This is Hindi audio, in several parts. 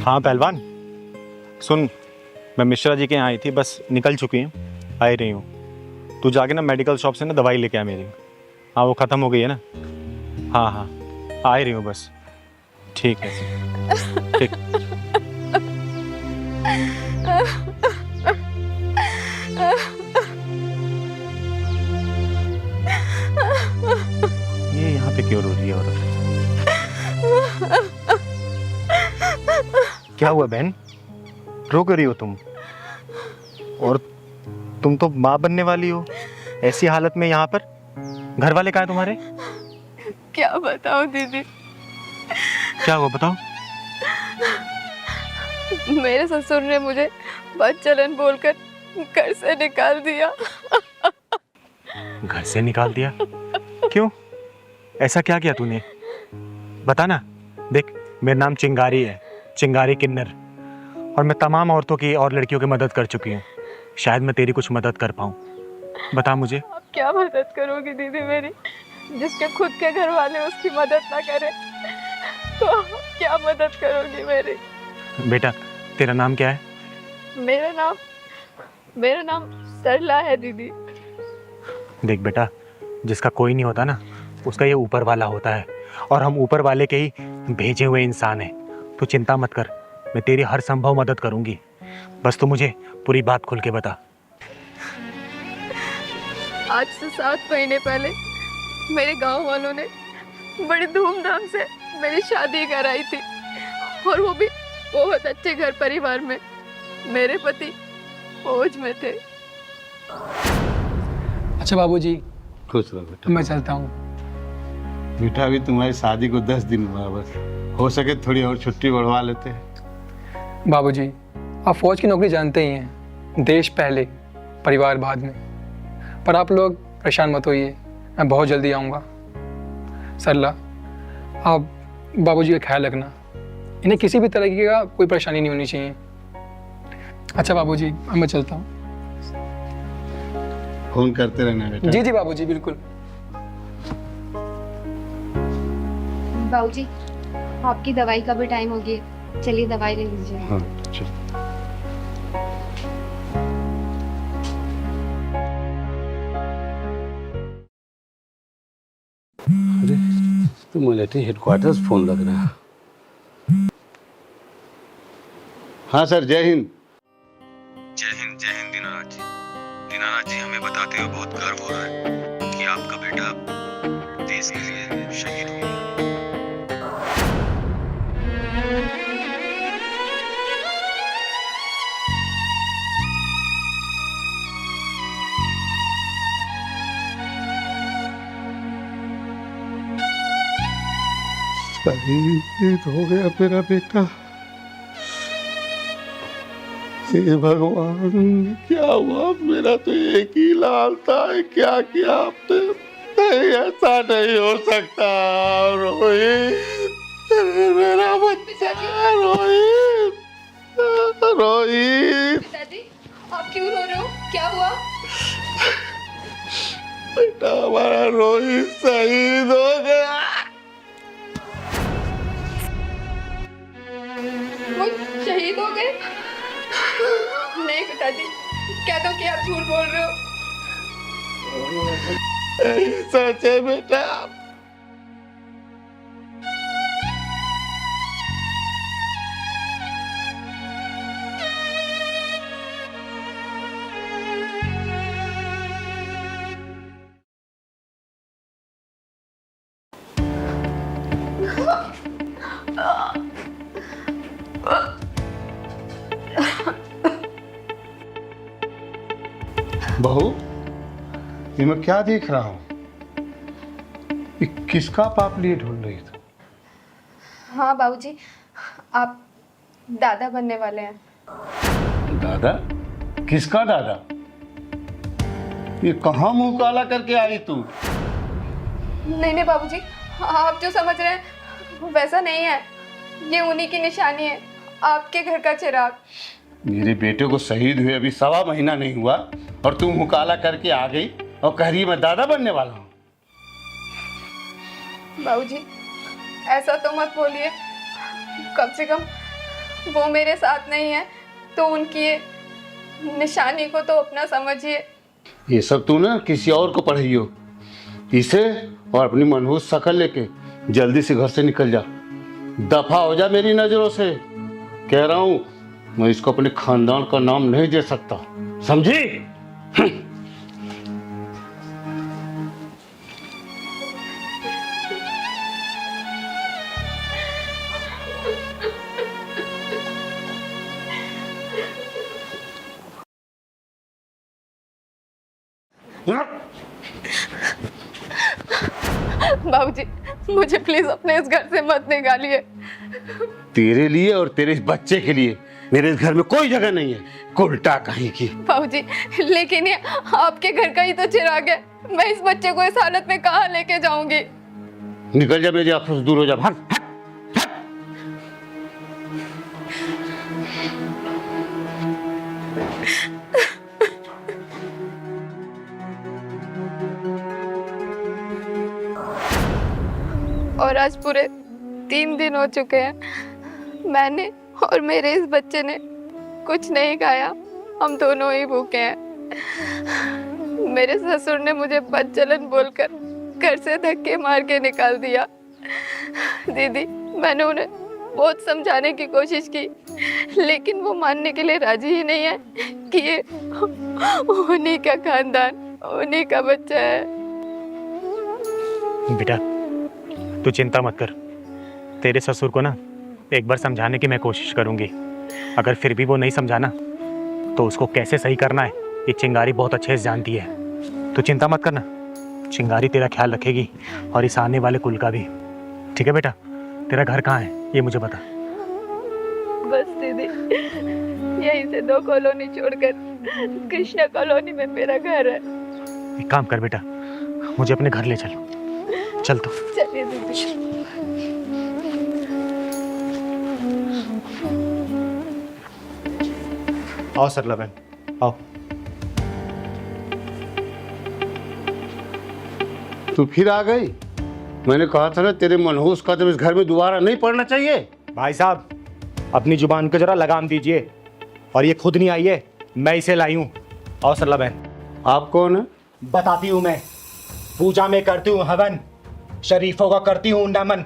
हाँ पहलवान, सुन, मैं मिश्रा जी के यहाँ आई थी, बस निकल चुकी हूँ, आ ही रही हूँ। तू जाके ना मेडिकल शॉप से ना दवाई लेके आ मेरी। हाँ वो ख़त्म हो गई है ना। हाँ हाँ, आ ही रही हूँ बस। ठीक है, ठीक। ये यहाँ पे क्यों रो रही है औरत? क्या हुआ बहन, रो कर रही हो तुम? और तुम तो माँ बनने वाली हो, ऐसी हालत में यहाँ पर? घर वाले कहाँ हैं तुम्हारे? क्या बताऊं दीदी, क्या हुआ बताओ। मेरे ससुर ने मुझे बदचलन बोलकर घर से निकाल दिया। घर से निकाल दिया? क्यों, ऐसा क्या किया तूने? बता ना। देख, मेरा नाम चिंगारी है, चिंगारी किन्नर, और मैं तमाम औरतों की और लड़कियों की मदद कर चुकी हूँ। शायद मैं तेरी कुछ मदद कर पाऊँ, बता मुझे। आप क्या मदद करोगी दीदी मेरी? जिसके खुद के घर वाले उसकी मदद ना करें तो आप क्या मदद करोगी मेरी? बेटा, तेरा नाम क्या है? मेरा नाम सरला है दीदी। देख बेटा, जिसका कोई नहीं होता ना, उसका ये ऊपर वाला होता है, और हम ऊपर वाले के ही भेजे हुए इंसान हैं। तू चिंता मत कर, मैं तेरी हर संभव मदद करूंगी, बस तू मुझे पूरी बात खुल के बता। आज से 7 महीने पहले मेरे गांव वालों ने बड़ी धूमधाम से मेरी शादी कराई थी, और वो भी बहुत अच्छे घर परिवार में। मेरे पति फौज में थे। अच्छा बाबूजी, खुश रहो बेटा। मैं चलता हूँ। बेटा अभी तुम्हारी शादी को 10 दिन हुआ, बस हो सके थोड़ी और छुट्टी बढ़वा लेते हैं। बाबूजी, आप फौज की नौकरी जानते ही हैं, देश पहले परिवार बाद में। पर आप लोग परेशान मत होइए, मैं बहुत जल्दी आऊँगा। सरला, आप बाबूजी का ख्याल रखना, इन्हें किसी भी तरह का कोई परेशानी नहीं होनी चाहिए। अच्छा बाबूजी, मैं चलता हूँ। फोन करते रहना बेटा। जी जी बाबूजी, बिल्कुल। बाबूजी, आपकी दवाई का भी टाइम हो गया, चलिए दवाई ले लीजिए। हाँ चल। अरे तो मिलिट्री हेडक्वार्टर्स फोन लग रहा है। हाँ सर, जय हिंद। जय हिंद दीनानाथ जी। दीनानाथ जी, हमें बताते हुए बहुत गर्व हो रहा है कि आपका बेटा देश के लिए शहीद हो गया। शहीद हो गया मेरा बेटा। हे भगवान, क्या हुआ? मेरा तो एक ही लाल था, क्या किया आपने? नहीं, ऐसा नहीं हो सकता रोहित, मेरा बच्चा रोहित, रोहित। पिताजी, आप क्यों रो रहे हो? क्या हुआ? बेटा हमारा रोहित शहीद हो गया। वो शहीद हो गए? नहीं पिताजी, कह दो कि आप झूठ बोल रहे हो। सच है बेटा। बहू, ये मैं क्या देख रहा हूँ? ये किसका पाप लिए ढूंढ रही थी? हाँ बाबूजी, आप दादा बनने वाले हैं। दादा? किसका दादा? ये कहाँ मुंह काला करके आई तू? नहीं बाबूजी, आप जो समझ रहे हैं वैसा नहीं है। ये उन्हीं की निशानी है, आपके घर का चिराग। मेरे बेटे को शहीद हुए अभी 1.25 महीना नहीं हुआ और तू मुंह काला करके आ गई और कह रही मैं दादा बनने वाला हूँ। बाबूजी, ऐसा तो मत बोलिए। कम से कम वो मेरे साथ नहीं है तो उनकी ये निशानी को तो अपना समझिए। ये सब तू ना किसी और को पढ़ाइयो। इसे और अपनी मनहूस शक्ल लेके जल्दी से घर से निकल जा, दफा हो जा मेरी नजरों से। कह रहा हूं, मैं इसको अपने खानदान का नाम नहीं दे सकता, समझी? बाबूजी, मुझे प्लीज अपने इस घर से मत निकालिए। तेरे लिए और तेरे इस बच्चे के लिए मेरे इस घर में कोई जगह नहीं है, उल्टा कहीं की। बाबूजी, लेकिन ये आपके घर का ही तो चिराग है। मैं इस बच्चे को इस हालत में कहाँ लेके जाऊंगी? निकल जा मेरी आंखों से दूर हो जा, भाग। और आज पूरे 3 दिन हो चुके हैं, मैंने और मेरे इस बच्चे ने कुछ नहीं खाया। हम दोनों ही भूखे हैं। मेरे ससुर ने मुझे बदचलन बोलकर घर से धक्के मार के निकाल दिया। दीदी, मैंने उन्हें बहुत समझाने की कोशिश की, लेकिन वो मानने के लिए राजी ही नहीं है कि ये उन्हीं का खानदान, उन्हीं का बच्चा है। बेटा, तू चिंता मत कर। तेरे ससुर को ना एक बार समझाने की मैं कोशिश करूंगी। अगर फिर भी वो नहीं समझाना तो उसको कैसे सही करना है ये चिंगारी बहुत अच्छे से जानती है। तू चिंता मत करना, चिंगारी तेरा ख्याल रखेगी और इस आने वाले कुल का भी। ठीक है बेटा? तेरा घर कहाँ है ये मुझे बता। बस दीदी, यहीं से 2 कॉलोनी छोड़कर कृष्णा कॉलोनी में मेरा घर है। एक काम कर बेटा, मुझे अपने घर ले चल। चल तो। चलिए दीदी। आओ सरला बहन, आओ। तू फिर आ गई? मैंने कहा था ना तेरे मनहूस कदम इस घर में दोबारा नहीं पड़ना चाहिए। भाई साहब, अपनी जुबान को जरा लगाम दीजिए। और ये खुद नहीं आई है, मैं इसे लाई हूँ। आओ सरला बहन। आप कौन है? बताती हूँ मैं। पूजा में करती हूँ हवन, शरीफों का करती हूँ नमन,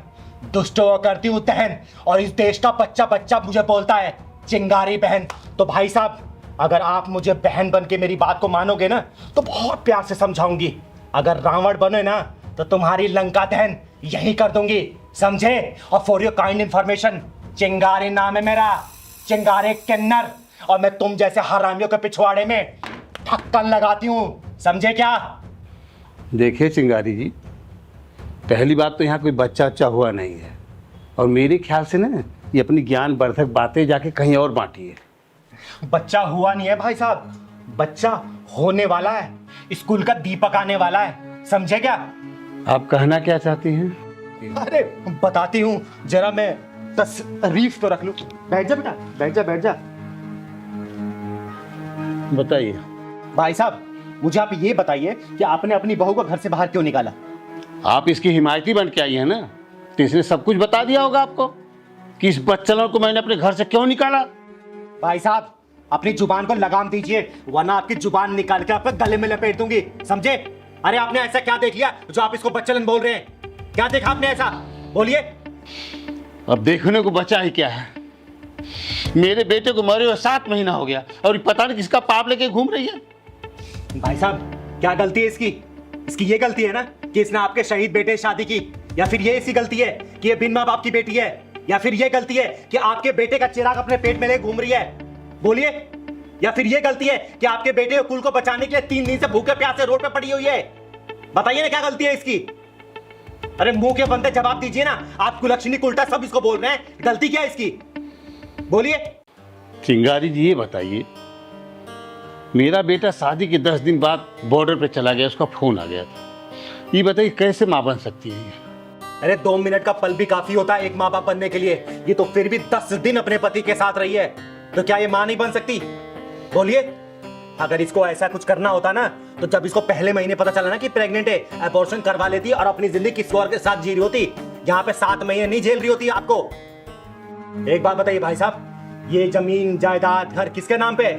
दुष्टों का करती हूँ दहन, और इस देश का बच्चा बच्चा मुझे बोलता है चिंगारी बहन। तो भाई साहब, अगर आप मुझे बहन बन के मेरी बात को मानोगे ना तो बहुत प्यार से समझाऊंगी। अगर रावण बने ना तो तुम्हारी लंका दहन यही कर दूंगी, समझे? और फॉर योर काइंड इंफॉर्मेशन, चिंगारी नाम है मेरा, चिंगारी किन्नर। और मैं तुम जैसे हरामियों के पिछवाड़े में ढक्कन लगाती हूँ, समझे क्या? देखिए चिंगारी जी, पहली बात तो यहाँ कोई बच्चा अच्छा हुआ नहीं है, और मेरे ख्याल से ना ये अपनी ज्ञान वर्धक बातें जाके कहीं और बांटिए। बच्चा हुआ नहीं है भाई साहब, बच्चा होने वाला है। स्कूल का दीपक आने वाला है, समझे क्या? आप कहना क्या चाहती हैं? अरे बताती हूँ, जरा मैं तशरीफ तो रख लूं। बैठ जा बेटा, बैठ जा, बैठ जा। बताइए। भाई साहब, मुझे आप ये बताइए कि आपने अपनी बहू को घर से बाहर क्यों निकाला? आप इसकी हिमायती बन के आई है ना, तो इसने सब कुछ बता दिया होगा आपको कि इस बच्चलों को मैंने अपने घर से क्यों निकाला। भाई साहब, अपनी जुबान को लगाम दीजिए, वरना आपकी जुबान निकाल के आपके गले में लपेट दूंगी, समझे? अरे आपने ऐसा क्या देख लिया जो आप इसको बच्चलन बोल रहे हैं? क्या देखा आपने ऐसा? बोलिए। अब देखने को बचा ही क्या है? मेरे बेटे को मरे हुए 7 महीना हो गया और पता नहीं किसका पाप लेके घूम रही है। भाई साहब, क्या गलती है इसकी? इसकी ये गलती है ना कि इसने आपके शहीद बेटे से शादी की, या फिर ये इसकी गलती है कि ये बिन माँ बाप की बेटी है, या फिर ये गलती है कि आपके बेटे का चिराग अपने पेट में ले घूम रही है? बोलिए। या फिर ये गलती है कि आपके बेटे को कुल को बचाने के लिए 3 दिन से भूखे प्यासे रोड पे पड़ी हुई है? बताइए ना, क्या गलती है इसकी? अरे मुंह के बंदे जवाब दीजिए ना। आप कुलक्षणी उल्टा सब इसको बोल रहे हैं, गलती क्या है इसकी? बोलिए। चिंगारी जी ये बताइए, मेरा बेटा शादी के 10 दिन बाद बॉर्डर पे चला गया, उसका फोन आ गया था। ये बताइए कैसे माँ बन सकती है? अरे 2 मिनट का पल भी काफी होता है एक माँ बाप बनने के लिए। ये तो फिर भी 10 दिन अपने पति के साथ रही है, तो क्या ये माँ नहीं बन सकती? बोलिए। अगर इसको ऐसा कुछ करना होता ना, तो जब इसको पहले महीने पता चला ना कि प्रेग्नेंट है, अबॉर्शन करवा लेती और अपनी जिंदगी किसी और के साथ जी रही होती। यहाँ पे 7 महीने नहीं झेल रही होती आपको। एक बात बताइए भाई साहब, ये जमीन जायदाद घर किसके नाम पे है?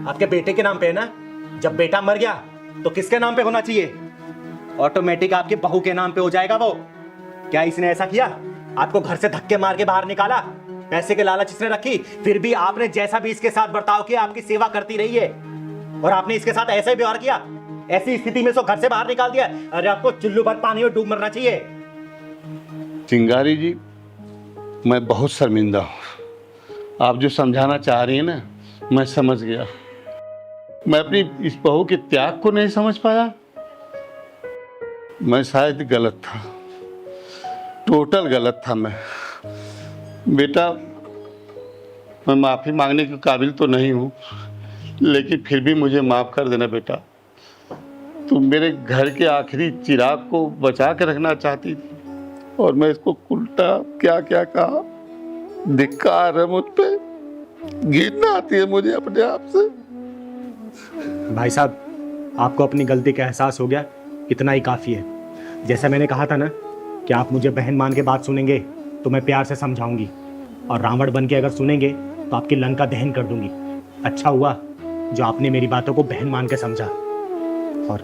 आपके बेटे के नाम पे है ना? जब बेटा मर गया तो किसके नाम पे होना चाहिए? ऑटोमेटिक आपके बहू के नाम पे हो जाएगा वो। क्या इसने ऐसा किया? आपको घर से धक्के मार के बाहर निकाला, पैसे के लालच इसने रखी, फिर भी आपने जैसा भी इसके साथ बर्ताव किया आपकी सेवा करती रही है, और आपने इसके साथ ऐसा ही व्यवहार किया। ऐसी स्थिति में सो घर से बाहर निकाल दिया। अरे आपको चुल्लू भर पानी में डूब मरना चाहिए। चिंगारी जी, मैं बहुत शर्मिंदा हूँ। आप जो समझाना चाह रही हैं ना, मैं समझ गया। मैं अपनी इस बहू के त्याग को नहीं समझ पाया। मैं शायद गलत था, टोटल गलत था मैं। बेटा, मैं माफ़ी मांगने के काबिल तो नहीं हूँ, लेकिन फिर भी मुझे माफ़ कर देना बेटा। तुम मेरे घर के आखिरी चिराग को बचा के रखना चाहती थी, और मैं इसको उल्टा क्या क्या कहा। धिक्कार है मुझ पे, घृणा आती है मुझे अपने आप से। भाई साहब, आपको अपनी गलती का एहसास हो गया, इतना ही काफ़ी है। जैसा मैंने कहा था ना कि आप मुझे बहन मान के बात सुनेंगे तो मैं प्यार से समझाऊंगी, और रावण बन के अगर सुनेंगे तो आपकी लंका दहन कर दूंगी। अच्छा हुआ जो आपने मेरी बातों को बहन मान के समझा। और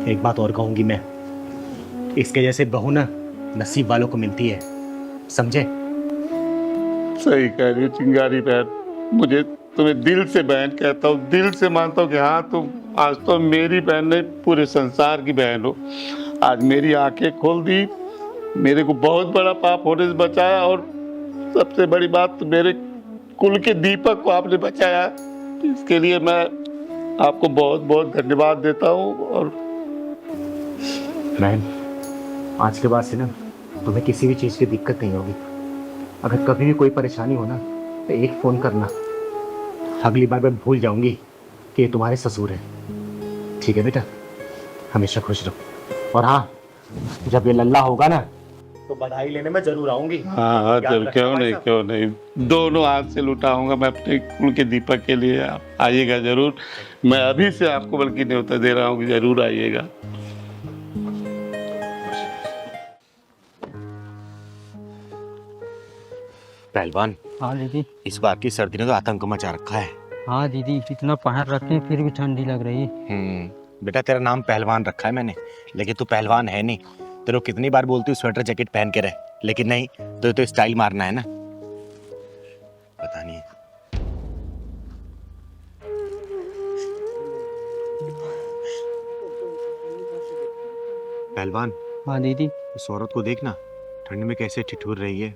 एक बात और कहूंगी मैं, इसके जैसे बहू ना नसीब वालों को मिलती है, समझे? सही कह रही हो चिंगारी बहन। मुझे तुम्हें दिल से बहन कहता हूँ, दिल से मानता हूँ कि हाँ, तुम आज तो मेरी बहन नहीं, पूरे संसार की बहन हो। आज मेरी आंखें खोल दी, मेरे को बहुत बड़ा पाप होने से बचाया, और सबसे बड़ी बात, मेरे कुल के दीपक को आपने बचाया। इसके लिए मैं आपको बहुत बहुत धन्यवाद देता हूँ। और बहन, आज के बाद से ना तुम्हें किसी भी चीज़ की दिक्कत नहीं होगी। अगर कभी भी कोई परेशानी हो ना तो एक फ़ोन करना। अगली बार मैं भूल जाऊंगी कि ये तुम्हारे ससुर है। ठीक है बेटा, हमेशा खुश रहो। और हाँ, जब ये लल्ला होगा ना तो बधाई लेने में जरूर आऊंगी। हाँ, याद जब रखना क्यों भाई नहीं, साहब। क्यों नहीं, दोनों हाथ से लुटाऊंगा मैं अपने कुल के दीपक के लिए। आप आइएगा जरूर। मैं अभी से आपको बल्कि न्योता दे रहा हूँ कि जरूर आइएगा। पहलवान, हाँ दीदी। इस बार की सर्दी ने तो आतंक मचा रखा है। हाँ दीदी, इतना पहन रखे हैं फिर भी ठंडी लग रही है। बेटा, तेरा नाम पहलवान रखा है मैंने, लेकिन तू पहलवान है नहीं। तेरे को कितनी बार बोलती हूँ स्वेटर जैकेट पहन के रह, लेकिन नहीं, तो स्टाइल मारना है ना। पता नहीं। पहलवान, हाँ दीदी। इस औरत को देखना, ठंड में कैसे ठिठुर रही है।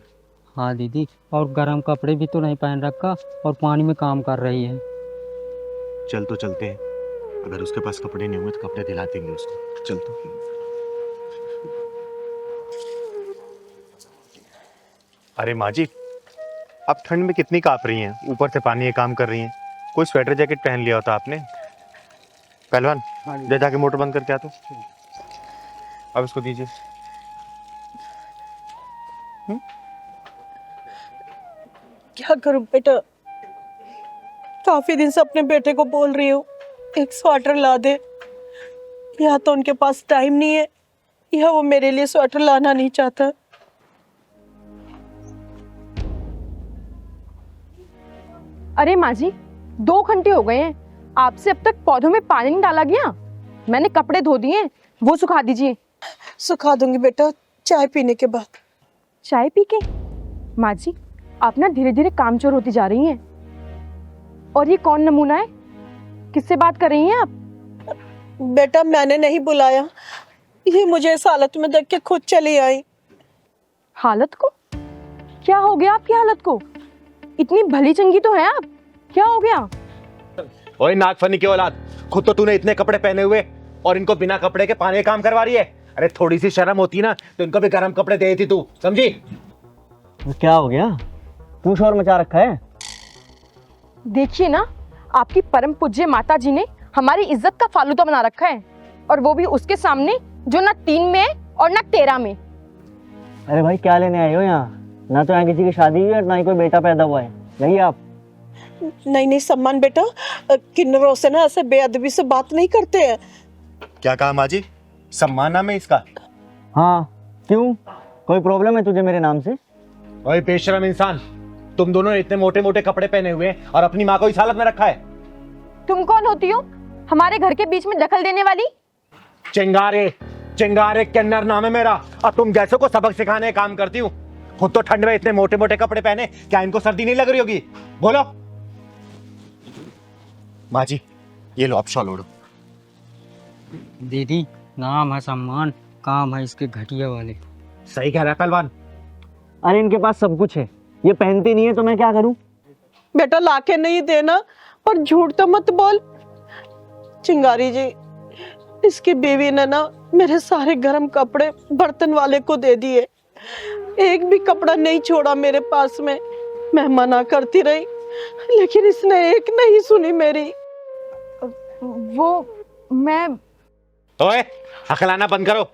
हाँ दीदी, और गर्म कपड़े भी तो नहीं पहन रखा, और पानी में काम कर रही है। चल तो चलते हैं, अगर उसके पास कपड़े नहीं होंगे तो कपड़े दिला देंगे उसको। चल तो। अरे माँ जी, आप ठंड में कितनी काँप रही हैं, ऊपर से पानी ये काम कर रही हैं। कोई स्वेटर जैकेट पहन लिया होता आपने। पहलवान, जा जाके मोटर बंद करके आ तो। अब इसको दीजिए। क्या करूं बेटा, काफी दिन से अपने बेटे को बोल रही हूँ एक स्वेटर ला दे। या तो उनके पास टाइम नहीं है, या वो मेरे लिए स्वेटर लाना नहीं चाहता। अरे माँ जी, 2 घंटे हो गए हैं, आपसे अब तक पौधों में पानी नहीं डाला गया। मैंने कपड़े धो दिए, वो सुखा दीजिए। सुखा दूंगी बेटा, चाय पीने के बाद। चाय पी के? माँ जी, आप ना धीरे धीरे कामचोर होती जा रही हैं। और ये कौन नमूना है, किससे बात कर रही हैं आप? बेटा, मैंने नहीं बुलाया, ये मुझे इस हालत में देख के खुद चली आई। हालत को? क्या हो गया आपकी हालत को? इतनी भली चंगी तो है आप, क्या हो गया? ओए नागफनी की औलाद, खुद तो तूने इतने कपड़े पहने हुए और इनको बिना कपड़े के पानी काम करवा रही है। अरे थोड़ी सी शर्म होती ना तो इनको भी गर्म कपड़े दे देती तू, समझी? क्या हो गया, तू शोर मचा रखा है? देखिए ना, आपकी परम पूज्य माता जी ने हमारी इज्जत का फालूदा बना रखा है, और वो भी उसके सामने जो ना 3 में है और ना 13 में। अरे भाई, क्या लेने आए हो यहाँ? ना तो यहाँ किसी की शादी हुई है, ना ही कोई बेटा पैदा हुआ है। यही आप? नहीं नहीं सम्मान बेटा, किन्नरों से ना ऐसे बेअदबी से बात नहीं करते हैं। क्या कहा माँ जी? सम्मान नाम है इसका? हाँ, क्यों, कोई प्रॉब्लम है तुझे मेरे नाम से? ओए बेशरम इंसान, तुम दोनों ने इतने मोटे मोटे कपड़े पहने हुए हैं और अपनी माँ को इस हालत में रखा है। तुम कौन होती हो हमारे घर के बीच में दखल देने वाली? चिंगारे, चिंगारे किन्नर नाम है मेरा, और तुम जैसे को सबक सिखाने का काम करती हूँ। खुद तो ठंड में इतने मोटे मोटे कपड़े पहने, क्या इनको सर्दी नहीं लग रही होगी? बोलो। माँ जी, ये लो आप शॉल ओढ़ो। दीदी, नाम है सम्मान, काम है इसके घटिया वाले। सही कह रहा है पहलवान। अरे इनके पास सब कुछ है, ये पहनती नहीं है तो मैं क्या करूं? बेटा लाके नहीं देना, पर झूठ तो मत बोल। चिंगारी जी, इसकी बीवी ने ना मेरे सारे गर्म कपड़े बर्तन वाले को दे दिए, एक भी कपड़ा नहीं छोड़ा मेरे पास में। मैं मना करती रही, लेकिन इसने एक नहीं सुनी मेरी। वो मैं ओए, हकलाना बंद करो।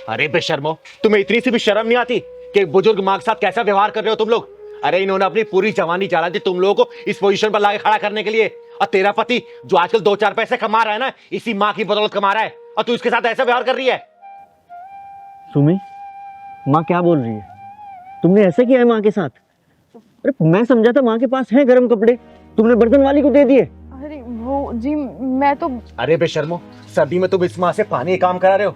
अरे बेशर्मो, तुम्हें इतनी सी भी शर्म नहीं आती कि बुजुर्ग माँ के साथ कैसा व्यवहार कर रहे हो तुम लोग? अरे इन्होंने अपनी पूरी जवानी चला दी तुम लोगों को इस पोजीशन पर लाके खड़ा करने के लिए, और तेरा पति जो आजकल 2-4 पैसे कमा रहा है ना, इसी माँ की बदौलत कमा रहा है, और तू इसके साथ ऐसा व्यवहार कर रही है। सुमी, माँ क्या बोल रही है? तुमने ऐसे किया है माँ के साथ? अरे मैं समझा था माँ के पास है गर्म कपड़े, तुमने बर्तन वाली को दे दिए। अरे वो जी, मैं तो अरे बेशर्मो, सर्दी में तुम इस माँ से पानी काम करा रहे हो।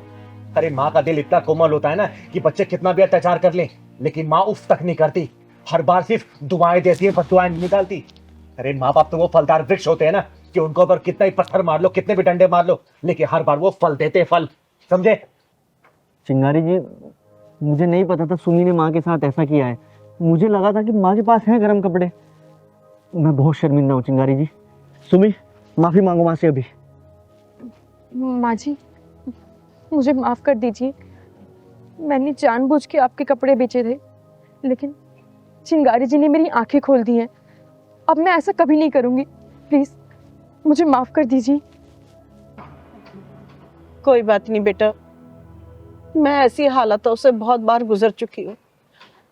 अरे माँ का दिल इतना कोमल होता है ना कि बच्चे कितना भी अत्याचार कर लें, लेकिन माँ उफ तक नहीं करती। हर बार सिर्फ दुआएं देती है, पर दुआएं नहीं निकालती। अरे माँ बाप तो वो फलदार वृक्ष होते हैं ना कि उनको ऊपर कितना ही पत्थर मार लो, कितने भी डंडे मार लो, लेकिन हर बार वो फल देते हैं, फल। समझे? चिंगारी जी, मुझे नहीं पता था सुमी ने माँ के साथ ऐसा किया है। मुझे लगा था कि माँ के पास है गर्म कपड़े। मैं बहुत शर्मिंदा हूँ चिंगारी जी। सुमी, माफी मांगो माँ से अभी। माँ जी, मुझे माफ कर दीजिए, मैंने जानबूझ के आपके कपड़े बेचे थे, लेकिन चिंगारी जी ने मेरी आंखें खोल दी हैं। अब मैं ऐसा कभी नहीं करूंगी, प्लीज मुझे माफ कर दीजिए। कोई बात नहीं बेटा, मैं ऐसी हालातों से बहुत बार गुजर चुकी हूँ।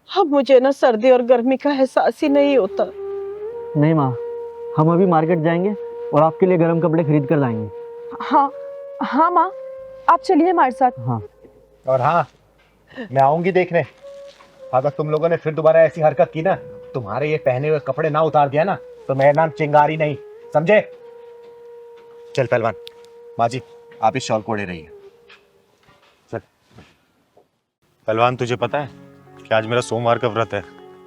अब मुझे ना सर्दी और गर्मी का एहसास ही नहीं होता। नहीं माँ, हम अभी मार्केट जाएंगे और आपके लिए गर्म कपड़े खरीद कर लाएंगे। हाँ हाँ माँ, आप चलिए हमारे साथ। हाँ, और हाँ, मैं आऊंगी देखने। अगर तुम लोगों ने फिर दोबारा ऐसी हरकत की ना, तुम्हारे ये पहने हुए कपड़े ना उतार दिया ना, तो मेरा नाम चिंगारी नहीं, समझे? चल पहलवान, माँ जी आप इस शॉल को ओढ़े रहिए। चल पहलवान, तुझे पता है कि आज मेरा सोमवार का व्रत है?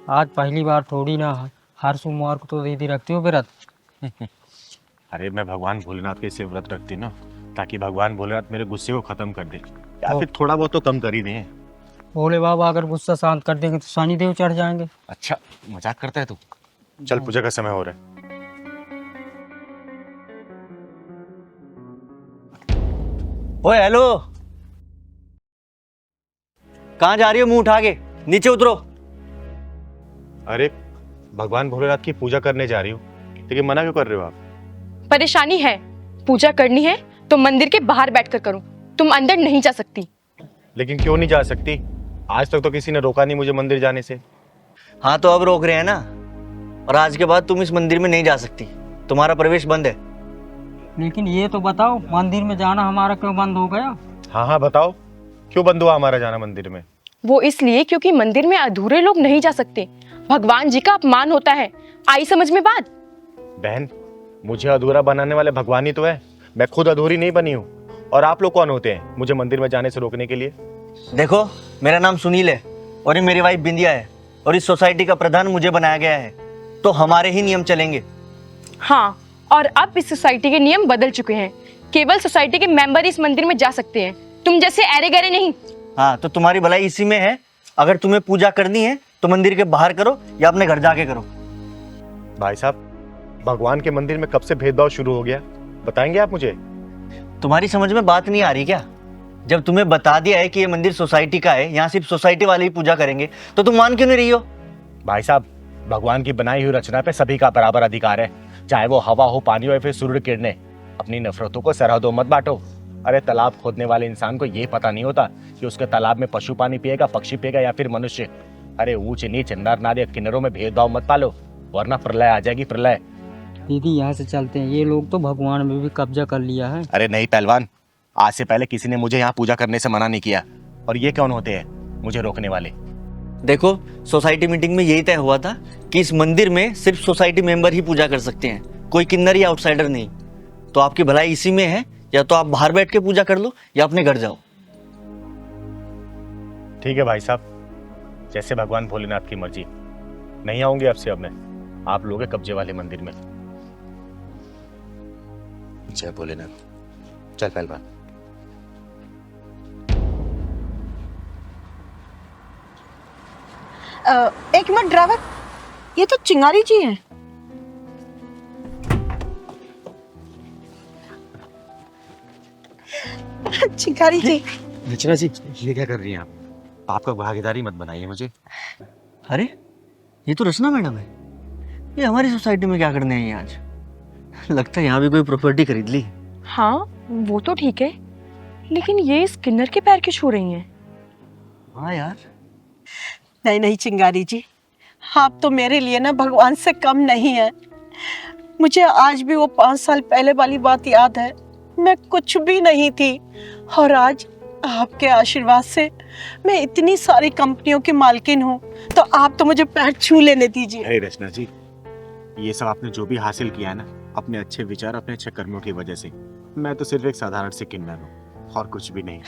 आज पहली बार थोड़ी ना, हर सोमवार को तो दीदी रखती हो व्रत। अरे मैं भगवान भोलेनाथ के इसे व्रत रखती ना, ताकि भगवान भोलेनाथ मेरे गुस्से को खत्म कर दे, या फिर थोड़ा बहुत तो कम कर ही दें। भोले बाबा अगर गुस्सा शांत कर देंगे तो शनि देव चढ़ जाएंगे। अच्छा मजाक करता है तू? चल पूजा का समय हो रहा है। ओए हेलो, कहाँ जा रही हो मुंह उठा के? नीचे उतरो। अरे भगवान भोलेनाथ की पूजा करने जा रही हूँ, लेकिन मना क्यों कर रहे हो आप? परेशानी है, पूजा करनी है तो मंदिर के बाहर बैठकर करूं, तुम अंदर नहीं जा सकती। लेकिन क्यों नहीं जा सकती? आज तक तो किसी ने रोका नहीं मुझे मंदिर जाने से। हाँ तो अब रोक रहे हैं ना, और आज के बाद तुम इस मंदिर में नहीं जा सकती, तुम्हारा प्रवेश बंद है। लेकिन ये तो बताओ, मंदिर में जाना हमारा क्यों बंद हो गया? हाँ हाँ बताओ, क्यों बंद हुआ हमारा जाना मंदिर में? वो इसलिए क्योंकि मंदिर में अधूरे लोग नहीं जा सकते, भगवान जी का अपमान होता है। आई समझ में बात? बहन, मुझे अधूरा बनाने वाले भगवान ही तो है, मैं खुद अधूरी नहीं बनी हूँ। और आप लोग कौन होते हैं मुझे मंदिर में जाने से रोकने के लिए? देखो, मेरा नाम सुनील है और ये मेरी वाइफ बिंदिया है, और इस सोसाइटी का प्रधान मुझे बनाया गया है, तो हमारे ही नियम चलेंगे। हाँ, और अब इस सोसाइटी के नियम बदल चुके हैं, केवल सोसाइटी के मेंबर इस मंदिर में जा सकते हैं, तुम जैसे अरे गरे नहीं। हाँ तो तुम्हारी भलाई इसी में है, अगर तुम्हें पूजा करनी है तो मंदिर के बाहर करो या अपने घर जाके करो। भाई साहब, भगवान के मंदिर में कब से भेदभाव शुरू हो गया, बताएंगे आप मुझे? तुम्हारी समझ में बात नहीं आ रही क्या? जब तुम्हें बता दिया है कि ये मंदिर सोसाइटी का है, यहाँ सिर्फ सोसाइटी वाले ही पूजा करेंगे, तो तुम मान क्यों नहीं रही हो? भाई साहब, भगवान की बनाई हुई रचना पे सभी का बराबर अधिकार है, चाहे वो हवा हो, पानी हो या फिर सूर्य किरणें। अपनी नफरतों को सरहदों मत बांटो। अरे तालाब खोदने वाले इंसान को ये पता नहीं होता कि उसके तालाब में पशु पानी पिएगा, पक्षी पिएगा या फिर मनुष्य। अरे ऊंच नीच, नर नारी, किन्नरों में भेदभाव मत पालो, वरना प्रलय आ जाएगी, प्रलय। दीदी यहाँ से चलते हैं, ये लोग तो भगवान में भी कब्जा कर लिया है। अरे नहीं पहलवान, आज से पहले किसी ने मुझे यहाँ पूजा करने से मना नहीं किया, और ये कौन होते हैं मुझे रोकने वाले? देखो, सोसाइटी मीटिंग में यही तय हुआ था कि इस मंदिर में सिर्फ सोसाइटी मेंबर ही पूजा कर सकते हैं, कोई किन्नर या आउटसाइडर नहीं। तो आपकी भलाई इसी में है, या तो आप बाहर बैठ के पूजा कर लो या अपने घर जाओ। ठीक है भाई साहब, जैसे भगवान भोलेनाथ की मर्जी। नहीं आऊंगी आपसे अब मैं आप लोगों के कब्जे वाले मंदिर में। जय भोलेनाथ। चल पहलवान। एक मिनट ड्राइवर, ये तो चिंगारी जी हैं। चिंगारी जी। रचना जी, ये क्या कर रही हैं आप? आपका भागीदारी मत बनाइए मुझे। अरे, ये तो रचना मैडम है। ये हमारी सोसाइटी में क्या करने आई हैं आज? लगता है यहाँ भी कोई प्रॉपर्टी खरीद ली। हाँ, वो तो ठीक है, लेकिन ये स्किनर के पैर क्यों छू रही हैं? हाँ यार। नहीं नहीं चिंगारी जी, आप तो मेरे लिए ना भगवान से कम नहीं है। मुझे आज भी वो 5 साल पहले वाली बात याद है। मैं कुछ भी नहीं थी और आज आपके आशीर्वाद से मैं इतनी सारी कंपनियों की मालकिन हूँ। तो आप तो मुझे पैर छू लेने दीजिए। अरे रचना जी, ये सब आपने जो भी हासिल किया है ना, अपने अच्छे विचार, अपने अच्छे कर्मों की वजह से। मैं तो सिर्फ एक साधारण से किन्नर हूँ और कुछ भी नहीं।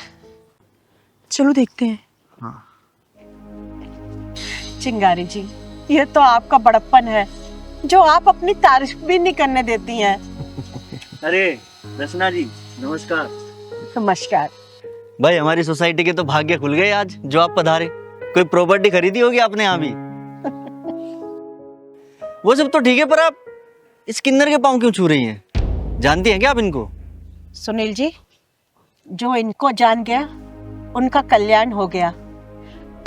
चलो देखते हैं। हाँ। चिंगारी जी, ये तो आपका बड़प्पन है जो आप अपनी तारीफ भी नहीं करने देती हैं। अरे रचना जी, नमस्कार। नमस्कार। भाई, हमारी सोसाइटी के तो भाग्य खुल गए आज जो आप पधारे। कोई प्रॉपर्टी खरीदी होगी आपने यहाँ भी। वो सब तो ठीक है, पर आप इस किन्नर के पांव क्यों छू रही हैं? जानती हैं क्या आप इनको? सुनील जी, जो इनको जान गया उनका कल्याण हो गया।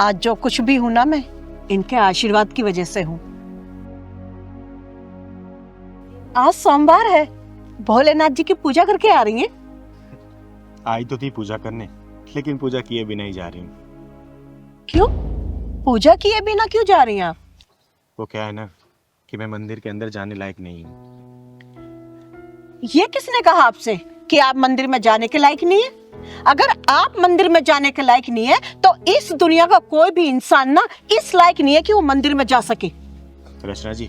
आज जो कुछ भी हूं ना, मैं इनके आशीर्वाद की वजह से हूँ। आज सोमवार है, भोलेनाथ जी की पूजा करके आ रही हैं? आई तो थी पूजा करने, लेकिन पूजा किए बिना ही जा रही हूँ। क्यों? पूजा किए बिना क्यों जा रही हैं आप? वो क्या है ना कि मैं मंदिर के अंदर जाने लायक नहीं हूँ। ये किसने कहा आपसे कि आप मंदिर में जाने के लायक नहीं है? अगर आप मंदिर में जाने के लायक नहीं है तो इस दुनिया का कोई भी इंसान ना इस लायक नहीं है कि वो मंदिर में जा सके। रचना जी,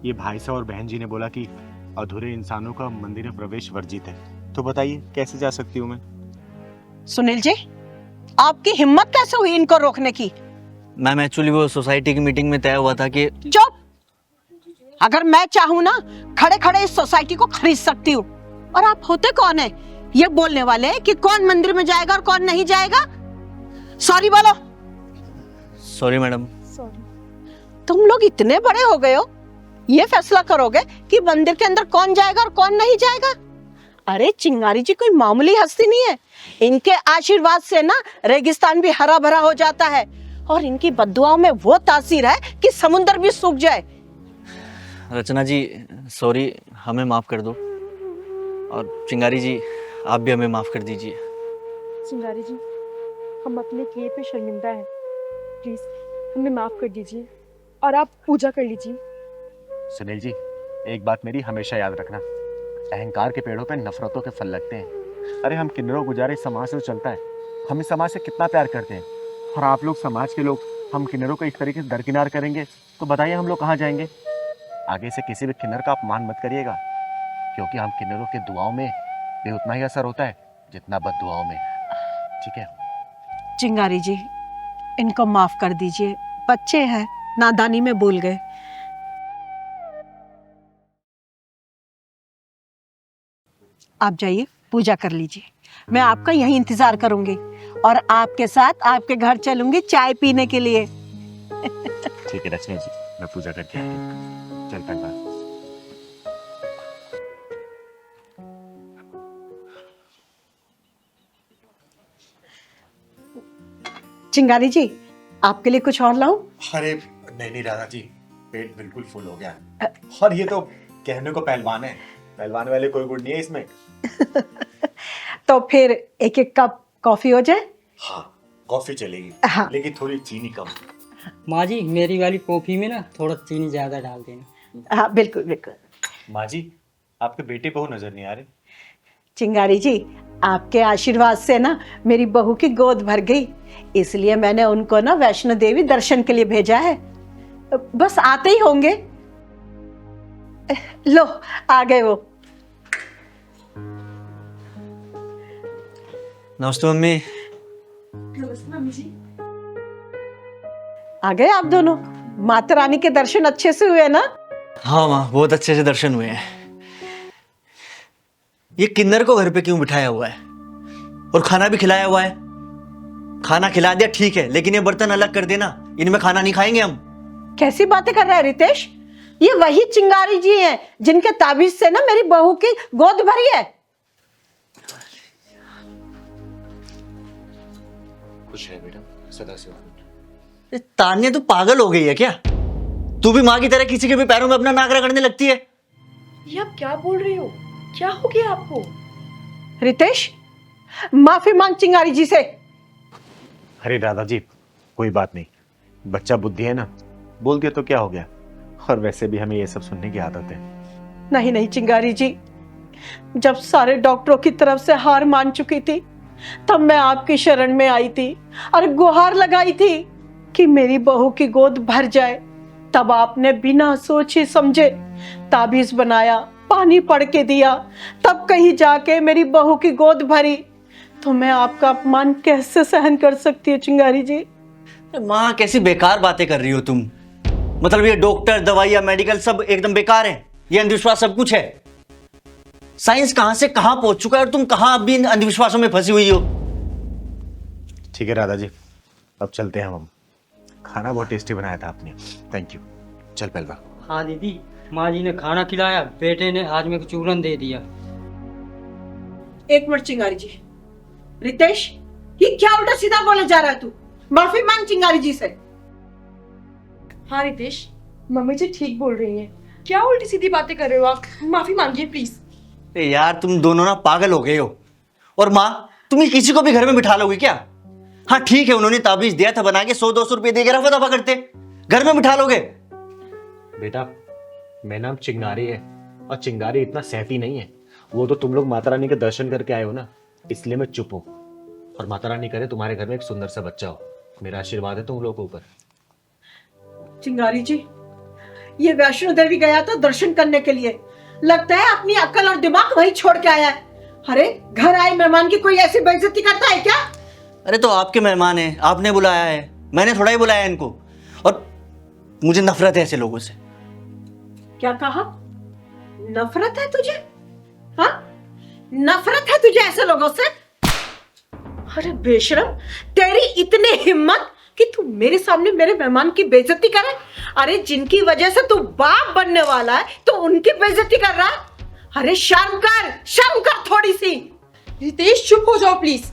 ये भाई साहब और बहन जी ने बोला कि अधूरे इंसानों का मंदिर में प्रवेश वर्जित है, तो बताइए कैसे जा सकती हूँ मैं? सुनील जी, आपकी हिम्मत कैसे हुई इनको रोकने की? मैम, एक्चुअली वो सोसाइटी की मीटिंग में तय हुआ था कि चुप! अगर मैं चाहूँ ना, खड़े खड़े इस सोसाइटी को खरीद सकती हूँ। और आप होते कौन है ये बोलने वाले कि कौन मंदिर में जाएगा और कौन नहीं जाएगा? सॉरी बोलो। Sorry madam. तुम लोग इतने बड़े हो गए हो, ये फैसला करोगे कि मंदिर के अंदर कौन जाएगा और कौन नहीं जाएगा? अरे चिंगारी जी कोई मामूली हस्ती नहीं है। इनके आशीर्वाद से ना रेगिस्तान भी हरा भरा हो जाता है और इनकी बद्दुआओं में वो तासीर है कि समुंदर भी सूख जाए। रचना जी, सॉरी, हमें माफ कर दो। और चिंगारी जी, आप भी हमें माफ कर दीजिए। चिंगारी जी, हम अपने किए पे शर्मिंदा हैं। प्लीज हमें माफ कर दीजिए और आप पूजा कर लीजिए। सुनील जी, एक बात मेरी हमेशा याद रखना, अहंकार के पेड़ों पे नफरतों के फल लगते हैं। अरे हम किन्नरों गुजारे समाज से चलता है, हम इस समाज से कितना प्यार करते हैं, और आप लोग समाज के लोग हम किन्नरों को इस तरीके से दरकिनार करेंगे तो बताइए हम लोग कहाँ जाएंगे? आगे से किसी भी किन्नर का अपमान मत करिएगा, क्योंकि हम किन्नरों के दुआओं में भी उतना ही असर होता है जितना बद दुआओं में। ठीक है? चिंगारी जी, इनको माफ कर दीजिए, बच्चे हैं, नादानी में भूल गए। आप जाइए, पूजा कर लीजिए। मैं आपका यहीं इंतजार करूंगी और आपके साथ आपके घर चलूंगी चाय पीने के लिए। ठीक है रचना जी, मैं पूजा करके आती हूँ। चलता हूँ। चिंगारी जी, आपके लिए कुछ और लाऊं? अरे नहीं राधा जी, पेट बिल्कुल फुल हो गया। और ये तो कहने को पहलवान है, पहलवान वाले कोई गुण नहीं है इसमें। तो फिर एक एक कप कॉफी हो जाए? हाँ, कॉफी चलेगी। हाँ। लेकिन थोड़ी चीनी कम। माँ जी, मेरी वाली कॉफी में ना थोड़ा चीनी ज्यादा डाल देना। हाँ बिल्कुल बिल्कुल। माँ जी, आपके बेटे बहू नजर नहीं आ रहे। चिंगारी जी, आपके आशीर्वाद से ना मेरी बहू की गोद भर गई, इसलिए मैंने उनको ना वैष्णो देवी दर्शन के लिए भेजा है। बस आते ही होंगे। लो आ गए वो। नमस्ते मम्मी। आ गए आप दोनों। माता रानी के दर्शन अच्छे से हुए ना? हाँ माँ, बहुत अच्छे से दर्शन हुए हैं। ये किन्नर को घर पे क्यों बिठाया हुआ है और खाना भी खिलाया हुआ है? खाना खिला दिया ठीक है, लेकिन ये बर्तन अलग कर देना, इनमें खाना नहीं खाएंगे हम। कैसी बातें कर रहा है रितेश? ये वही चिंगारी जी हैं जिनके ताबीज से ना मेरी बहू की गोद भरी है। खुश है बेटा, सदा से। तान्या तू पागल हो गई है क्या? तू भी माँ की तरह किसी के भी पैरों में अपना नाक रगड़ने लगती है। ये आप क्या बोल रही हो? क्या हो गया आपको? रितेश, माफी मांग चिंगारी जी से। अरे दादाजी कोई बात नहीं, बच्चा बुद्धि है ना, बोल दिया तो क्या हो गया। और वैसे भी हमें ये सब सुनने की आदत है। नहीं नहीं चिंगारी जी, जब सारे डॉक्टरों की तरफ से हार मान चुकी थी तब मैं आपकी शरण में आई थी और गुहार लगाई थी कि मेरी बहू की गोद भर जाए। तब आपने बिना सोचे समझे ताबीज बनाया, पानी पड़ के दिया, तब कहीं जाके मेरी बहू की गोद भरी। तो मैं आपका अपमान कैसे सहन कर सकती हूँ चिंगारी जी? माँ कैसी बेकार बातें कर रही हो तुम। मतलब ये डॉक्टर, दवाइयाँ, मेडिकल सब एकदम बेकार है, ये अंधविश्वास सब कुछ है। साइंस कहां से कहां पहुंच चुका है और तुम कहां अभी इन अंधविश्वासों में फंसी हुई हो। ठीक है दादाजी, अब चलते हैं हम। खाना बहुत टेस्टी बनाया था आपने, थैंक यू। चल पहलवा। हाँ दीदी, माँ जी ने खाना खिलाया, बेटे ने आज में चूरन दे दिया। एक मिनट चिंगारी जी। रितेश, ये क्या उल्टा सीधा बोले जा रहा है तू? माफी मांग चिंगारी जी से। हाँ रितेश, मम्मी जी ठीक बोल रही हैं। क्या उल्टी सीधी बातें कर रहे हो आप? माफी मांगिए प्लीज। यार तुम दोनों ना पागल हो गए हो। और माँ, तुम ये किसी को भी घर में बिठा लोगी क्या? हाँ ठीक है, उन्होंने ताबीज दिया था बना के, 100-200 रुपए दे के रफा दफा करते, घर में बिठा लोगे? बेटा मेरा नाम चिंगारी है और चिंगारी इतना सहती नहीं है। वो तो तुम लोग माता रानी के दर्शन करके आए हो ना, इसलिए मैं चुप हूँ। और माता रानी करे तुम्हारे घर में एक सुंदर सा बच्चा हो, मेरा आशीर्वाद है तुम लोगों के ऊपर। चिंगारी जी, ये वैष्णो देवी गया था दर्शन करने के लिए, लगता है अपनी अक्ल और दिमाग वहीं छोड़ के आया है। अरे घर आए मेहमान की कोई ऐसी बेइज्जती करता है क्या? अरे तो आपके मेहमान हैं, आपने बुलाया है, मैंने थोड़ा ही बुलाया इनको। और मुझे नफरत है ऐसे लोगों से। क्या कहा? नफरत है तुझे? हाँ, नफरत है तुझे ऐसे लोगों से? अरे बेशरम, तेरी इतनी हिम्मत कि तू मेरे सामने मेरे मेहमान की बेइज्जती करे? अरे जिनकी वजह से तू बाप बनने वाला है तो उनकी बेइज्जती कर रहा है? अरे शर्म कर थोड़ी सी। रितेश चुप हो जाओ प्लीज।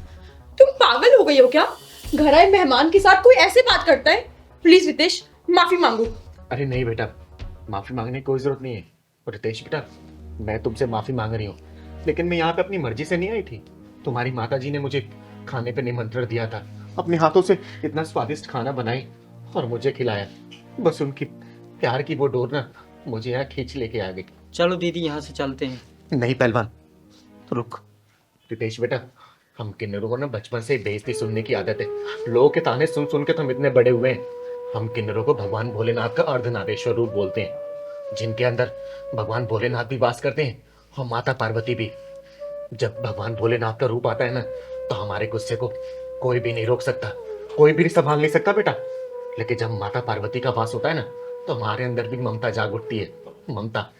तुम पागल हो गई हो क्या? घर आए मेहमान के साथ कोई ऐसे बात करता है? प्लीज रितेश माफी मांगो। अरे नहीं बेटा, माफी मांगने की कोई जरूरत नहीं है। और रितेश बेटा, मैं तुमसे माफी मांग रही हूँ, लेकिन मैं यहाँ पे अपनी मर्जी से नहीं आई थी। तुम्हारी माता जी ने मुझे खाने पे निमंत्रण दिया था, अपने हाथों से इतना स्वादिष्ट खाना बनाई और मुझे खिलाया। बस उनकी प्यार की वो डोर ना मुझे यहाँ खींच लेके आ गई। चलो दीदी यहाँ से चलते हैं। नहीं पहलवान, रुक। रितेश बेटा, हम किन्नरों को ना बचपन से बेइज्जती सुनने की आदत है। लोगों के ताने सुन सुन के तो हम इतने बड़े हुए हैं। हम किन्नरों को भगवान भोलेनाथ का अर्धनारेश्वर रूप बोलते हैं, जिनके अंदर भगवान भोलेनाथ भी वास करते हैं और माता पार्वती भी। जब भगवान भोलेनाथ का रूप आता है ना, तो हमारे गुस्से को कोई भी नहीं रोक सकता, कोई भी संभाल नहीं सकता बेटा। लेकिन जब माता पार्वती का वास होता है ना, तो हमारे अंदर भी ममता जाग उठती है, ममता।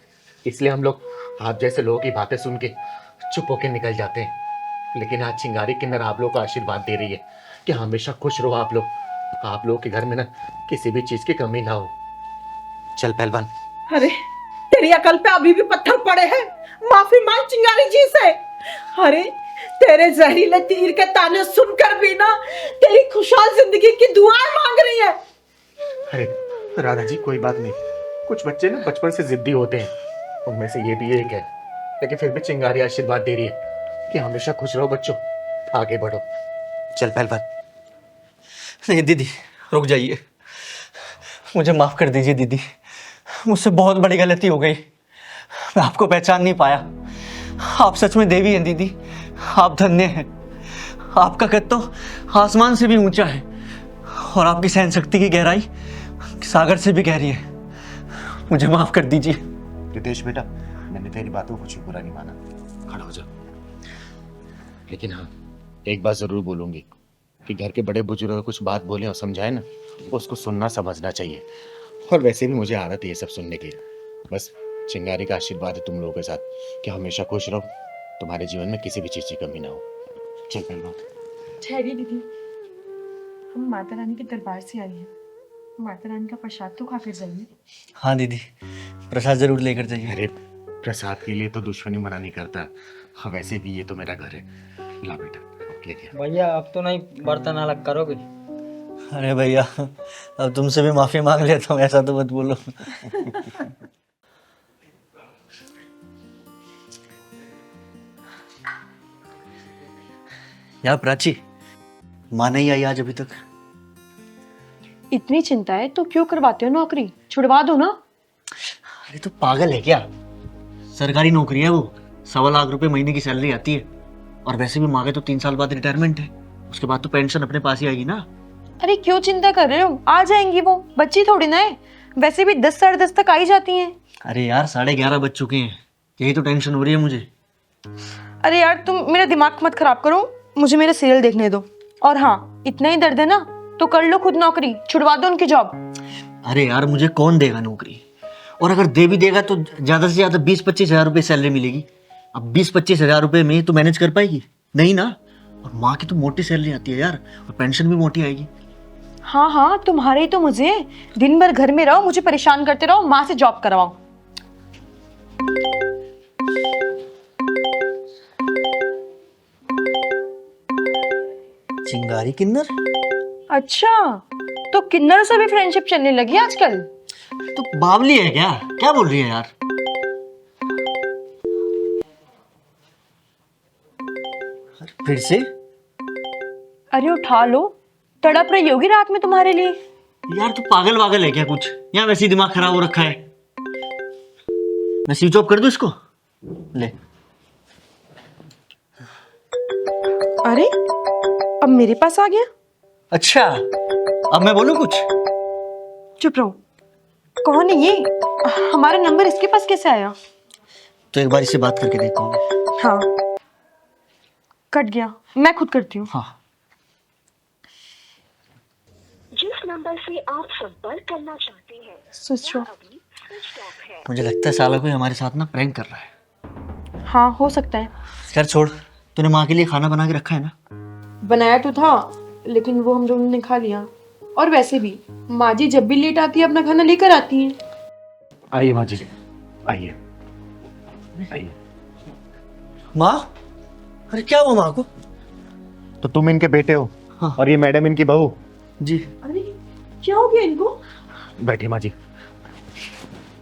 इसलिए हम लोग आप जैसे लोगों की बातें सुन के चुप होके निकल जाते हैं। लेकिन आज चिंगारी किन्नर आप लोगों को आशीर्वाद दे रही है कि हमेशा खुश रहो आप लोगों के घर में ना किसी भी चीज की कमी ना हो। चल पहलवान। अरे तेरी अकल पे अभी भी पत्थर पड़े हैं। माफी मांग चिंगारी जी से। अरे तेरे जहरीले तीर के ताने सुनकर भी ना तेरी खुशहाल जिंदगी की दुआएं मांग रही है। अरे राधा जी कोई बात नहीं, कुछ बच्चे ना बचपन से जिद्दी होते हैं, उनमें से ये भी एक है। लेकिन फिर भी चिंगारी आशीर्वाद दे रही है कि हमेशा खुश रहो बच्चों, आगे बढ़ो। चल पहलवान। नहीं दीदी रुक जाइए, मुझे माफ कर दीजिए दीदी, मुझसे बहुत बड़ी गलती हो गई। मैं आपको पहचान नहीं पाया। आप सच में देवी हैं दीदी, आप धन्य हैं। आपका कद तो आसमान से भी ऊंचा है और आपकी सहन शक्ति की गहराई सागर से भी गहरी है। मुझे माफ कर दीजिए। रितेश बेटा, मैंने तेरी बातों को कुछ भी बुरा नहीं माना। खड़ा हो जा। लेकिन हाँ, एक बात जरूर बोलूंगी कि घर के बड़े बुजुर्ग कुछ बात बोले और समझाए ना, तो उसको सुनना समझना चाहिए। और वैसे भी मुझे आदत है ये सब सुनने की। बस चिंगारी का आशीर्वाद है तुम लोगों के साथ कि हमेशा खुश रहो, तुम्हारे जीवन में किसी भी चीज की कमी ना हो। चल पहलवान। ठहरिए दीदी, हम माता रानी के दरबार से आए हैं, माता रानी का प्रसाद तो खा कर जाइए। हाँ दीदी, प्रसाद जरूर लेकर जाइए। अरे प्रसाद के लिए तो दुश्मनी मना नहीं करता। हाँ, वैसे भी ये तो मेरा घर है। ला बेटा, लेके आ। भैया अब तो नहीं बर्तन अलग करोगे? अरे भैया, अब तुमसे भी माफी मांग लेता हूँ, ऐसा तो मत बोलो। यार प्राची, माँ नहीं आई आज अभी तक। इतनी चिंता है तो क्यों करवाते हो नौकरी? छुड़वा दो ना। अरे तो पागल है क्या? सरकारी नौकरी है वो, 1.25 लाख रुपए महीने की सैलरी आती है। और वैसे भी माँ के तो 3 साल बाद रिटायरमेंट है, उसके बाद तो पेंशन अपने पास ही आएगी ना। अरे क्यों चिंता कर रहे हो, आ जाएंगी वो, बच्ची थोड़ी ना है। वैसे भी 10 साढ़े 10 तक आ ही जाती हैं। अरे यार 11:30 बज चुके हैं, यही तो टेंशन हो रही है मुझे। अरे यार तुम मेरा दिमाग मत खराब करो, मुझे मेरे सीरियल देखने दो। और हाँ, इतना ही दर्द है ना तो कर लो खुद नौकरी, छुड़वा दो उनकी जॉब। अरे यार मुझे कौन देगा नौकरी, और अगर दे भी देगा तो ज्यादा से ज्यादा 20-25 हजार रुपए सैलरी मिलेगी। अब 20-25 हजार रुपए में तो मैनेज कर पाएगी नहीं ना। और माँ की तो मोटी सैलरी आती है यार, और पेंशन भी मोटी आएगी। हाँ हाँ, तुम्हारे ही तो मुझे, दिन भर घर में रहो, मुझे परेशान करते रहो, माँ से जॉब करवाओ। चिंगारी किन्नर? अच्छा, तो किन्नरों से भी फ्रेंडशिप चलने लगी आजकल? तो बावली है क्या? क्या बोल रही है यार? फिर से? अरे उठा लो, तड़प रही होगी रात में तुम्हारे लिए। यार तू पागल वागल है क्या कुछ, या वैसे ही दिमाग खराब हो रखा है? मैं स्विच ऑफ कर दूं इसको? ले। अरे अब मेरे पास आ गया। अच्छा, अब मैं बोलूं कुछ? चुप रहो। कौन है ये? हमारा नंबर इसके पास कैसे आया? तो एक बार इससे बात करके देखता हूँ। हाँ, कट गया, मैं खुद करती हूँ। हाँ। जिस नंबर से आप संपर्क करना चाहते हैं स्विच ऑफ। मुझे लगता है साला कोई हमारे साथ ना प्रैंक कर रहा है। हाँ हो सकता है। खैर छोड़, तूने माँ के लिए खाना बना के रखा है ना? बनाया तो था, लेकिन वो हम दोनों ने खा लिया। और वैसे भी माँ जी जब भी लेट आती है अपना खाना लेकर आती हैं। आइए माँ जी, आइए आइए। माँ? अरे क्या हुआ माँ को? तो तुम इनके बेटे हो? हाँ। और ये मैडम इनकी बहू? जी। अरे क्या हो गया इनको? बैठिए माँ जी,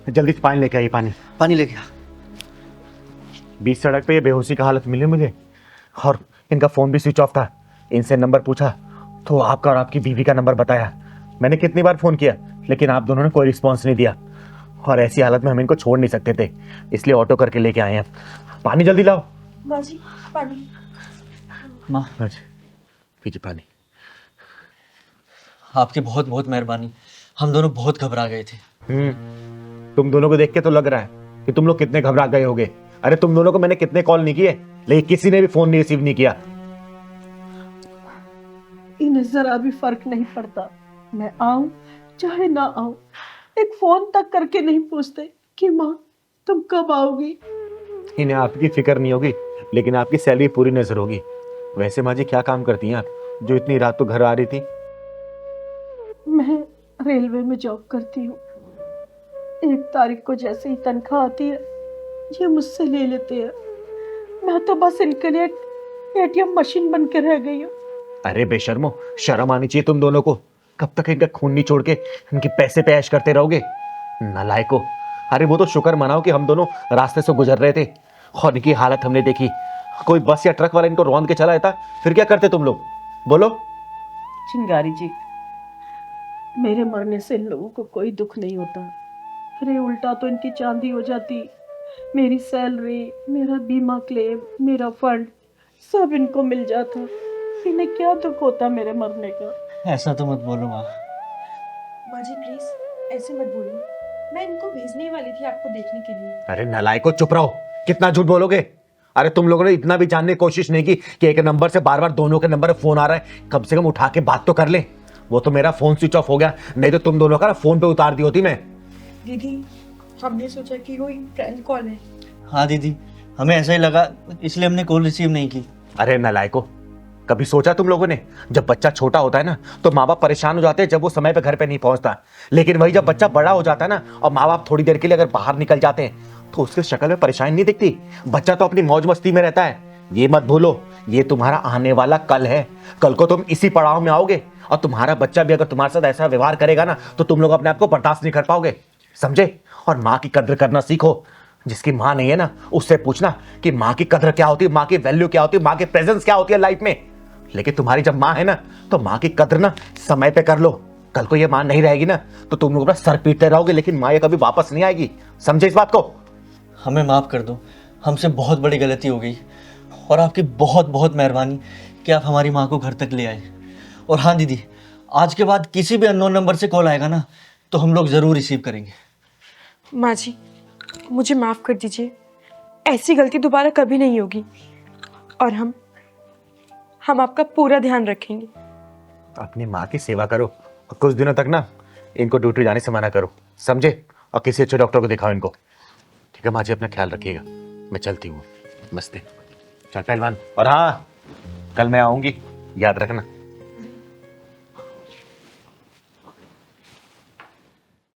जल्दी से पानी लेके आइए। पानी पानी लेके आ। बीच सड़क पे ये बेहोशी का हालत मिली मुझे, और इनका फोन भी स्विच ऑफ था। इनसे नंबर पूछा तो आपका और आपकी बीवी का नंबर बताया। मैंने कितनी बार फोन किया, लेकिन आप दोनों ने कोई रिस्पॉन्स नहीं दिया। और ऐसी हालत में हम इनको छोड़ नहीं सकते थे, इसलिए ऑटो करके लेके आए हैं। पानी जल्दी लाओ। माँ जी पानी। माँ पीजिए पानी। आपकी बहुत बहुत मेहरबानी, हम दोनों बहुत घबरा गए थे। तुम दोनों को देख के तो लग रहा है कि तुम लोग कितने घबरा गए होगे। अरे तुम दोनों को मैंने कितने कॉल नहीं किए, लेकिन किसी ने भी फोन नहीं रिसीव नहीं किया। इन्हें जरा भी फर्क नहीं पड़ता, मैं आऊं चाहे ना आऊं, एक फोन तक करके नहीं पूछते कि माँ तुम कब आओगी। इन्हें आपकी फिक्र नहीं होगी, लेकिन आपकी सैलरी पूरी नजर होगी। वैसे माँ जी क्या काम करती हैं आप, जो इतनी रात तो घर आ रही थी? मैं रेलवे में जॉब करती हूँ। 1 तारीख को जैसे ही तनख्वाह आती है ये मुझसे ले लेते हैं। मैं तो बस इनके लिए एटीएम मशीन बन के रह गई हूँ। अरे बेशर्मो, शर्म आनी चाहिए तुम दोनों को। कब तक इनका खून नहीं छोड़ के इनके पैसे पे ऐश करते रहोगे, नालायको। अरे वो तो शुक्र मनाओ कि हम दोनों रास्ते से गुजर रहे थे और इनकी हालत हमने देखी। कोई बस या ट्रक वाला इनको रौंद के चला जाता, फिर क्या करते तुम लोग, बोलो? चिंगारी जी, मेरे मरने से इन लोगों को कोई दुख नहीं होता। अरे उल्टा तो इनकी चांदी हो जाती। मेरी सैलरी, मेरा बीमा क्लेम, मेरा फंड सब इनको मिल जाता, इन्हें क्या दुख होता मेरे मरने का। ऐसा तो मत बोलो माँ। माँ जी प्लीज ऐसे मत बोलिए, मैं इनको भेजने ही वाली थी आपको देखने के लिए। अरे नालायको, चुप रहो। कितना झूठ बोलोगे? अरे तुम लोगों ने इतना भी जानने की कोशिश नहीं की कि एक नंबर से बार बार दोनों के नंबर पे फोन आ रहा है। कम से कम उठा के बात तो कर ले। वो तो मेरा फोन स्विच ऑफ हो गया, नहीं तो तुम दोनों का ना फोन पे उतार दी होती मैं। दीदी हमने सोचा कि वो फ्रेंड कॉल है। हाँ दीदी, हमें ऐसा ही लगा, इसलिए हमने कॉल रिसीव नहीं की। अरे नालायको, कभी सोचा तुम लोगों ने जब बच्चा छोटा होता है ना तो माँ बाप परेशान हो जाते हैं जब वो समय पे घर पे नहीं पहुंचता। लेकिन वही जब बच्चा बड़ा हो जाता है ना और माँ बाप थोड़ी देर के लिए अगर बाहर निकल जाते हैं तो उसके शक्ल में परेशानी नहीं दिखती। बच्चा तो अपनी मौज मस्ती में रहता है। ये मत भूलो, ये तुम्हारा आने वाला कल है। कल को तुम इसी पड़ाव में आओगे और तुम्हारा बच्चा भी अगर तुम्हारे साथ ऐसा व्यवहार करेगा ना तो तुम लोग अपने आप को बर्दाश्त नहीं कर पाओगे, समझे? और माँ की कद्र करना सीखो। जिसकी माँ नहीं है ना उससे पूछना कि माँ की कद्र क्या होती है, माँ की वैल्यू क्या होती है, माँ की प्रेजेंस क्या होती है लाइफ में। लेकिन तुम्हारी जब माँ है ना तो माँ की कद्र ना समय पे कर लो। कल को ये माँ नहीं रहेगी ना तो तुम लोग अपना सर पीटते रहोगे, लेकिन माँ ये कभी वापस नहीं आएगी, समझे इस बात को? हमें माफ़ कर दो, हमसे बहुत बड़ी गलती हो गई और आपकी बहुत बहुत मेहरबानी कि आप हमारी माँ को घर तक ले आए। और हाँ दीदी, आज के बाद किसी भी अननोन नंबर से कॉल आएगा ना तो हम लोग ज़रूर रिसीव करेंगे। माँ जी मुझे माफ़ कर दीजिए, ऐसी गलती दोबारा कभी नहीं होगी और हम आपका पूरा ध्यान रखेंगे। अपनी माँ की सेवा करो और कुछ दिनों तक ना इनको ड्यूटी जाने से मना करो, समझे? और किसी अच्छे डॉक्टर को दिखाओ इनको, ठीक है? माँ जी अपना ख्याल रखिएगा, मैं चलती हूँ। नमस्ते। चल पहलवान, और हाँ कल मैं आऊँगी, याद रखना।